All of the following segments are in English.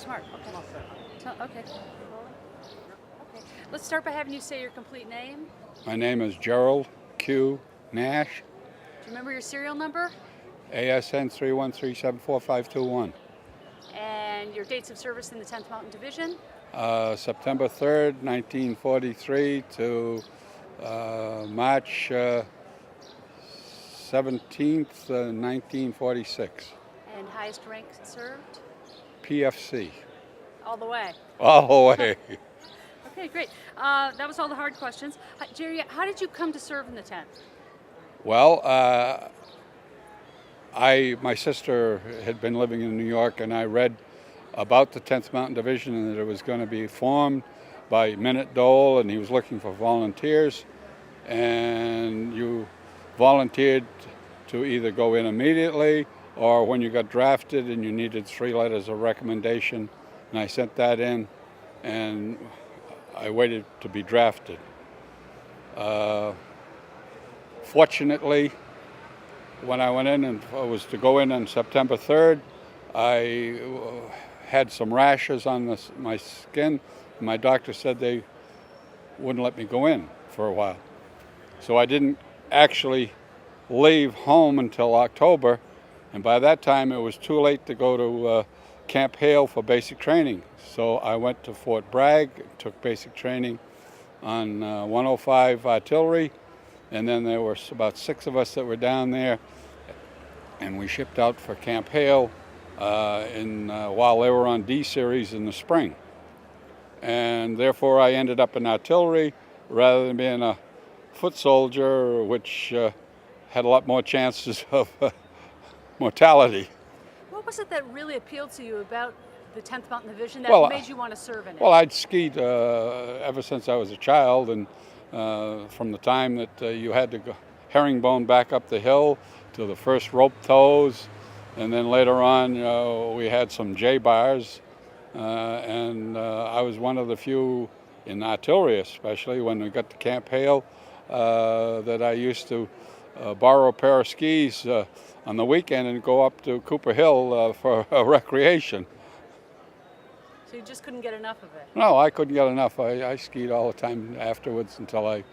Smart. Okay. Okay. Okay. Let's start by having you say your complete name. My name is Gerald Q. Nash, Do you remember your serial number? ASN 313745521. And your dates of service in the 10th Mountain Division? September 3rd, 1943 to March 17th, 1946. And highest rank served? PFC. All the way. All the way. Okay, great. That was all the hard questions. Jerry, how did you come to serve in the 10th? Well, my sister had been living in New York, and I read about the 10th Mountain Division and that it was going to be formed by Minute Dole, and he was looking for volunteers. And you volunteered to either go in immediately or when you got drafted and you needed 3 letters of recommendation. And I sent that in, and I waited to be drafted. Fortunately, when I went in and was to go in on September 3rd, I had some rashes on my skin. My doctor said they wouldn't let me go in for a while. So I didn't actually leave home until October, and by that time it was too late to go to Camp Hale for basic training. So I went to Fort Bragg, took basic training on 105 artillery, and then there were about 6 of us that were down there, and we shipped out for Camp Hale while they were on D series in the spring. And therefore I ended up in artillery rather than being a foot soldier, which had a lot more chances of mortality. What was it that really appealed to you about the 10th Mountain Division that made you want to serve in it? Well, I'd skied ever since I was a child, and from the time that you had to go herringbone back up the hill to the first rope tows, and then later on we had some J-bars, and I was one of the few in artillery, especially when we got to Camp Hale, that I used to borrow a pair of skis on the weekend and go up to Cooper Hill for recreation. So you just couldn't get enough of it? No, I couldn't get enough. I skied all the time afterwards until I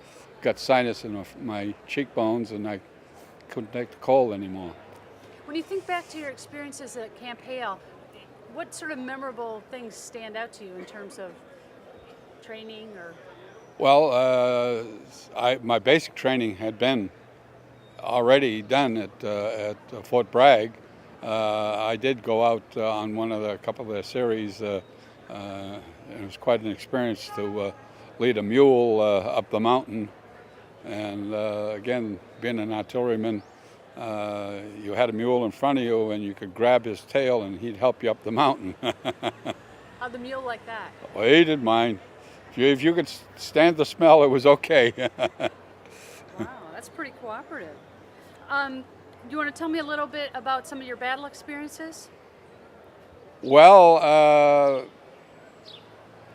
got sinus in my cheekbones and I couldn't take the cold anymore. When you think back to your experiences at Camp Hale, what sort of memorable things stand out to you in terms of training or? Well, my basic training had been already done at Fort Bragg. I did go out on a couple of their series. It was quite an experience to lead a mule up the mountain. And again, being an artilleryman, you had a mule in front of you and you could grab his tail and he'd help you up the mountain. How'd the mule like that? Well, he didn't mind. If you could stand the smell, it was okay. Wow, that's pretty cooperative. Do you want to tell me a little bit about some of your battle experiences? Well,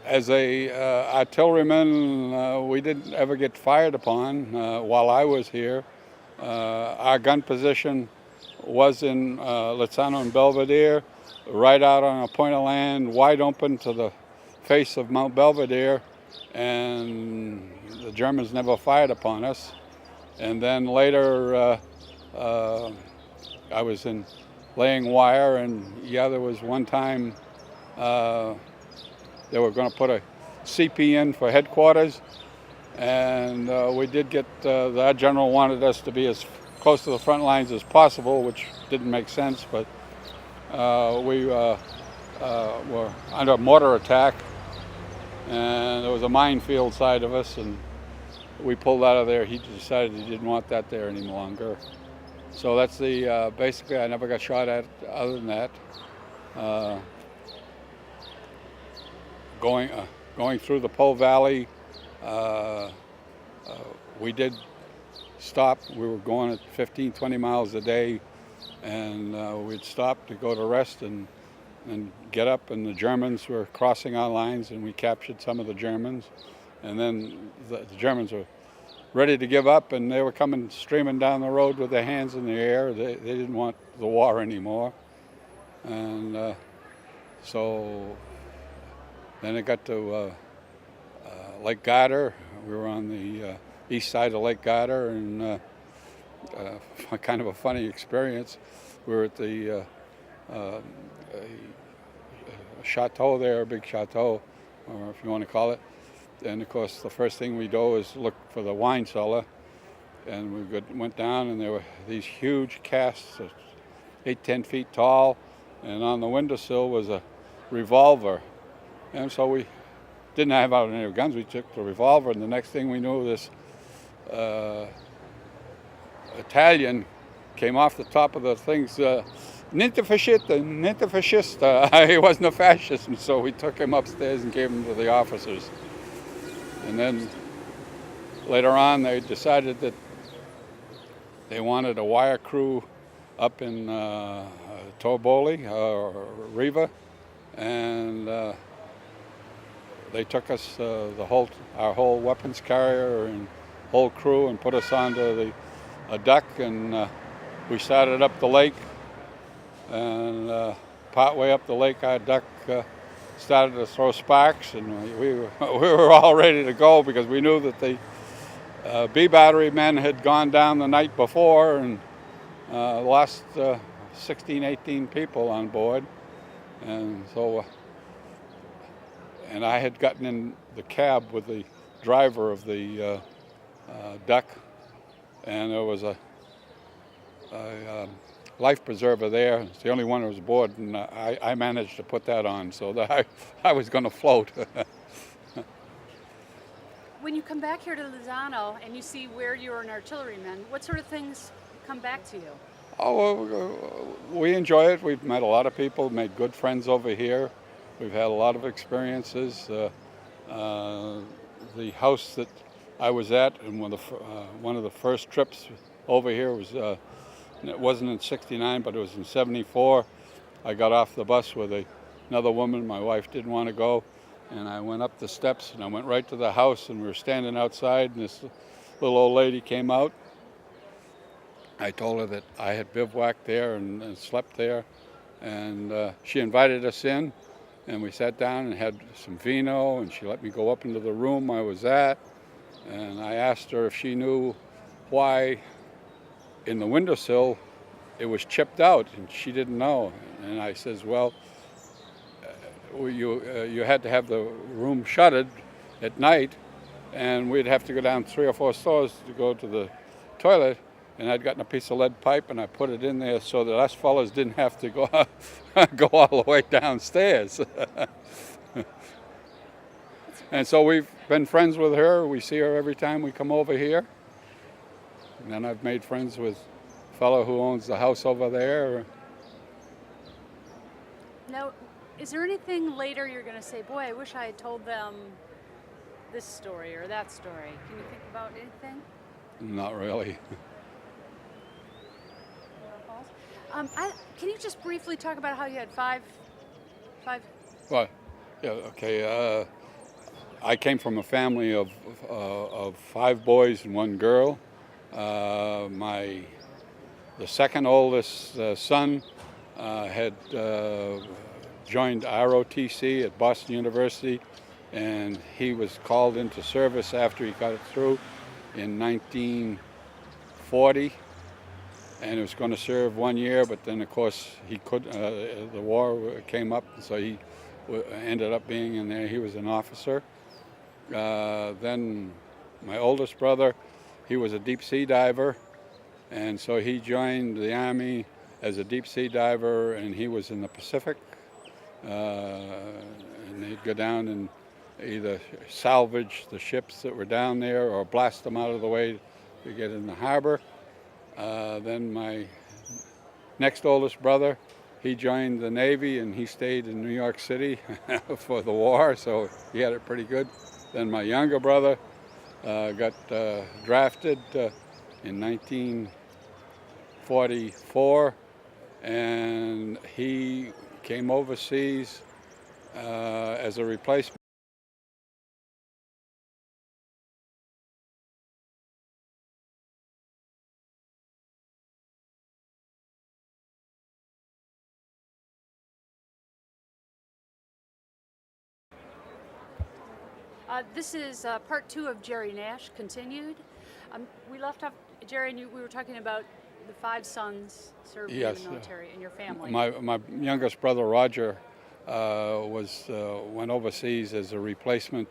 as a artilleryman, we didn't ever get fired upon while I was here. Our gun position was in Lozano and Belvedere, right out on a point of land, wide open to the face of Mount Belvedere, and the Germans never fired upon us. And then later, I was in laying wire, and there was one time they were going to put a CP in for headquarters, and we did get, our general wanted us to be as close to the front lines as possible, which didn't make sense, but we were under mortar attack, and there was a minefield side of us, and we pulled out of there. He decided he didn't want that there any longer. So that's basically, I never got shot at other than that. Going through the Po Valley, we did stop. We were going at 15, 20 miles a day, and we'd stop to go to rest and get up, and the Germans were crossing our lines, and we captured some of the Germans. And then the Germans were ready to give up, and they were coming streaming down the road with their hands in the air. They didn't want the war anymore. And So then it got to Lake Garter. We were on the east side of Lake Garter, and kind of a funny experience. We were at the a chateau there, a big chateau, or if you want to call it. And of course, the first thing we do is look for the wine cellar. And we went down, and there were these huge casks, 8-10 feet tall, and on the windowsill was a revolver. And so we didn't have out any guns. We took the revolver, and the next thing we knew, this Italian came off the top of the things. Niente fascista. He wasn't a fascist, and so we took him upstairs and gave him to the officers. And then later on, they decided that they wanted a wire crew up in Torboli or Riva, and they took us, our whole weapons carrier and whole crew, and put us onto a duck, and we started up the lake. And partway up the lake, our duck started to throw sparks, and we were all ready to go because we knew that the B battery men had gone down the night before and lost 16, 18 people on board. And so, and I had gotten in the cab with the driver of the duck, and there was a life preserver there. It's the only one that was aboard, and I managed to put that on so that I was going to float. When you come back here to Lozano and you see where you're an artilleryman, what sort of things come back to you? Oh, we enjoy it. We've met a lot of people, made good friends over here. We've had a lot of experiences. The house that I was at, and one of the first trips over here was, it wasn't in '69, but it was in '74. I got off the bus with another woman. My wife didn't want to go, and I went up the steps, and I went right to the house, and we were standing outside, and this little old lady came out. I told her that I had bivouacked there and slept there, and she invited us in, and we sat down and had some vino, and she let me go up into the room I was at, and I asked her if she knew why in the windowsill it was chipped out, and she didn't know. And I says, well, you had to have the room shuttered at night, and we'd have to go down 3 or 4 stores to go to the toilet, and I'd gotten a piece of lead pipe and I put it in there so that us fellas didn't have to go go all the way downstairs. And so we've been friends with her. We see her every time we come over here. And then I've made friends with a fellow who owns the house over there. Now, is there anything later you're going to say, boy, I wish I had told them this story or that story? Can you think about anything? Not really. Can you just briefly talk about how you had five? Well, yeah, okay. I came from a family of 5 boys and 1 girl. The second oldest son had joined ROTC at Boston University, and he was called into service after he got it through in 1940, and he was going to serve 1 year, but then of course he could. The war came up, so he ended up being in there. He was an officer. Then my oldest brother, he was a deep sea diver, and so he joined the Army as a deep sea diver, and he was in the Pacific. And they'd go down and either salvage the ships that were down there or blast them out of the way to get in the harbor. Then my next oldest brother, he joined the Navy, and he stayed in New York City for the war, so he had it pretty good. Then my younger brother got drafted in 1944, and he came overseas as a replacement. This is part 2 of Jerry Nash, continued. We left off, Jerry, and we were talking about the 5 sons served in the military and your family. My youngest brother, Roger, went overseas as a replacement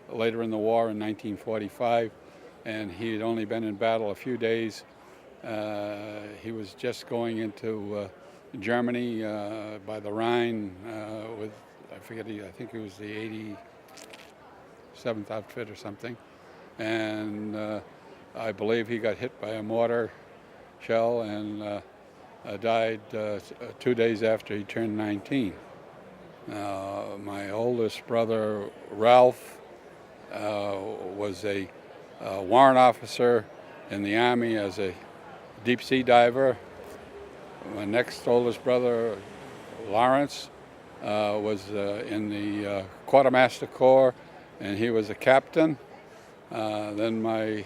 later in the war in 1945, and he had only been in battle a few days. He was just going into Germany by the Rhine with, I think he was the 87th outfit or something, and I believe he got hit by a mortar shell and died 2 days after he turned 19. My oldest brother, Ralph, was a warrant officer in the Army as a deep sea diver. My next oldest brother, Lawrence, was in the Quartermaster Corps, and he was a captain. Then my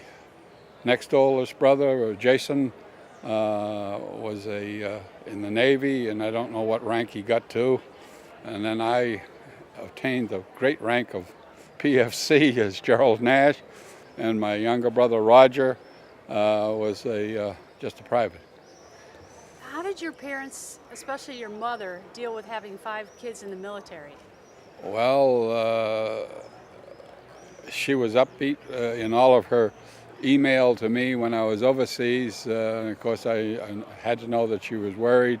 next oldest brother, Jason, was in the Navy, and I don't know what rank he got to. And then I obtained the great rank of PFC as Gerald Nash, and my younger brother, Roger, was just a private. How did your parents, especially your mother, deal with having 5 kids in the military? Well, she was upbeat in all of her email to me when I was overseas. Of course, I had to know that she was worried.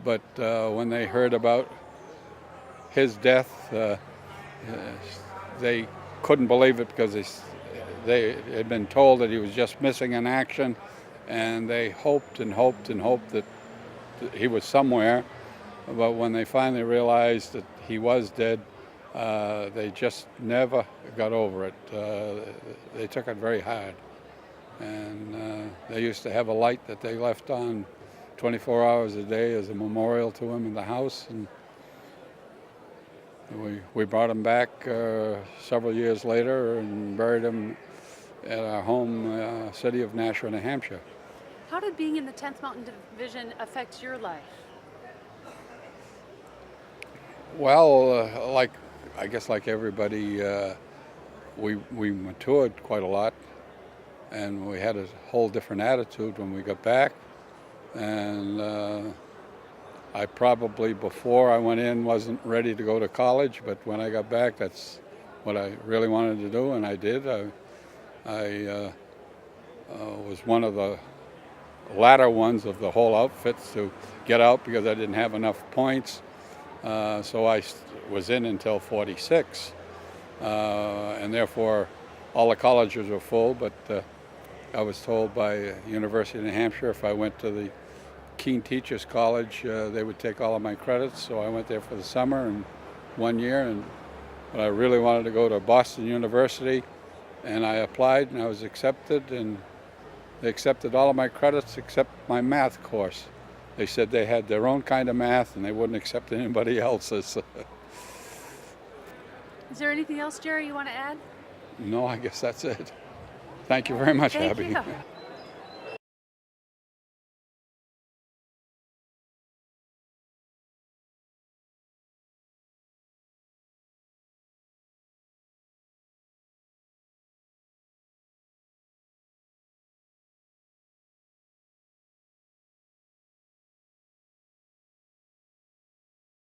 But when they heard about his death, they couldn't believe it because they had been told that he was just missing in action, and they hoped and hoped and hoped that he was somewhere. But when they finally realized that he was dead, they just never got over it. They took it very hard. And they used to have a light that they left on 24 hours a day as a memorial to him in the house. And we brought him back several years later and buried him at our home city of Nashua, New Hampshire. How did being in the 10th Mountain Division affect your life? Well, I guess like everybody, we matured quite a lot, and we had a whole different attitude when we got back. And I probably, before I went in, wasn't ready to go to college, but when I got back, that's what I really wanted to do, and I did. I was one of the latter ones of the whole outfits to get out because I didn't have enough points. So I was in until 46, and therefore all the colleges were full, but I was told by University of New Hampshire if I went to the Keene Teachers College, they would take all of my credits, so I went there for the summer and 1 year, but I really wanted to go to Boston University, and I applied and I was accepted, and they accepted all of my credits except my math course. They said they had their own kind of math and they wouldn't accept anybody else's. Is there anything else, Jerry, you want to add? No, I guess that's it. Thank you very much, Thank Abbie. you.